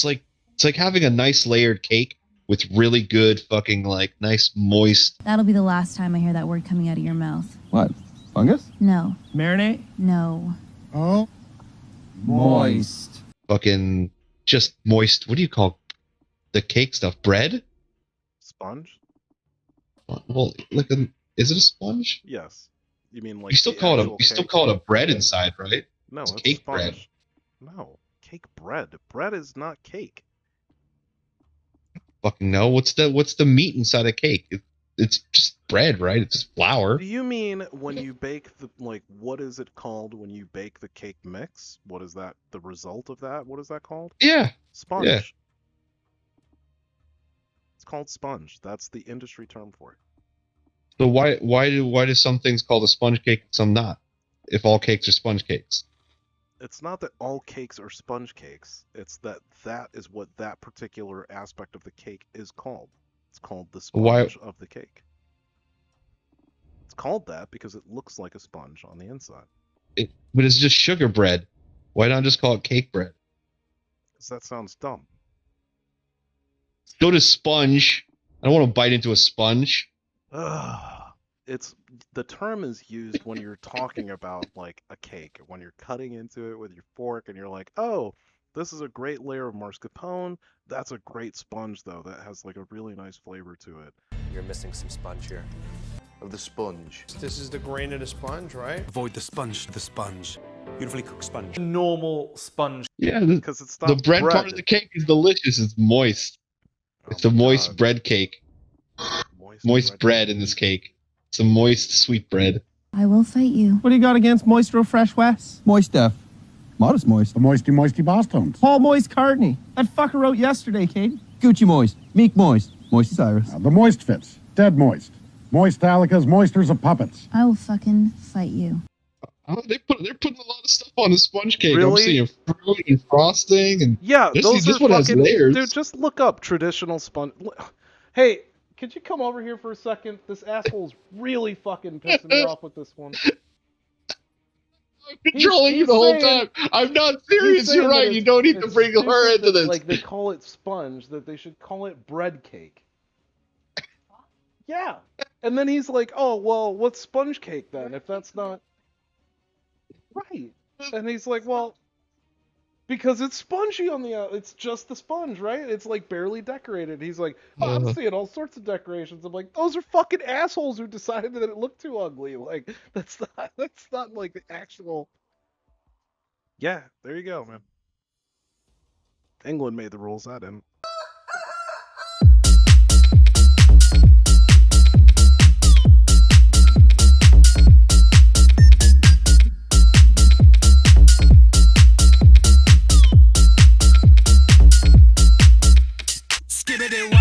it's like having a nice layered cake with really good fucking like nice moist. That'll be the last time I hear that word coming out of your mouth. What? Fungus? No. Marinate? No. Oh. Moist. Fucking just moist. What do you call the cake stuff? Bread? Sponge? Well, like is it a sponge? Yes. You mean like You still call it a bread inside, right? No, it's it's cake sponge. bread. No, cake bread. Bread is not cake. Fucking no. What's the meat inside a cake? It's just bread, right? It's just flour. Do you mean when you bake the what is it called when you bake the cake mix? What is that? The result of that? What is that called? Yeah. Sponge. Yeah. It's called sponge. That's the industry term for it. So why do some things called a sponge cake and some not? If all cakes are sponge cakes. It's not that all cakes are sponge cakes. It's that is what that particular aspect of the cake is called. It's called the sponge of the cake. It's called that because it looks like a sponge on the inside. But it's just sugar bread. Why not just call it cake bread? Because that sounds dumb. Go to sponge. I don't want to bite into a sponge. It's the term is used when you're talking about like a cake, when you're cutting into it with your fork and you're like, oh, this is a great layer of mascarpone. That's a great sponge though. That has like a really nice flavor to it. You're missing some sponge here. Of the sponge. This is the grain of the sponge, right? Avoid the sponge. Beautifully cooked sponge. Normal sponge. Yeah, because it's not the bread part of the cake is delicious. It's moist. It's a moist bread cake. Moist bread in this cake. It's a moist, sweet bread. I will fight you. What do you got against Moistro Fresh West? Moist Def. Modest Moist. The moisty Boston. Paul Moist Cartney. That fucker wrote yesterday, Kate. Gucci Moist. Meek Moist. Moisty Cyrus. The moist fits. Dead moist. Moist Alica's moisters of puppets. I will fucking fight you. Oh, they're putting a lot of stuff on the sponge cake. Really? I'm seeing fruit and frosting and yeah, this are one has fucking layers. Dude, just look up traditional sponge. Hey, could you come over here for a second? This asshole's really fucking pissing me off with this one. I'm controlling you the whole time. I'm not serious. You're right. You don't need to bring her into this. Like they call it sponge, that they should call it bread cake. Yeah. And then he's like, oh, well, what's sponge cake then? If that's not... Right. And he's like, well, because it's spongy on the it's just the sponge, right? It's like barely decorated. He's like, oh, I'm seeing all sorts of decorations. I'm like, those are fucking assholes who decided that it looked too ugly. Like, that's not like the actual... Yeah, there you go, man. England made the rules, I didn't. Skibbity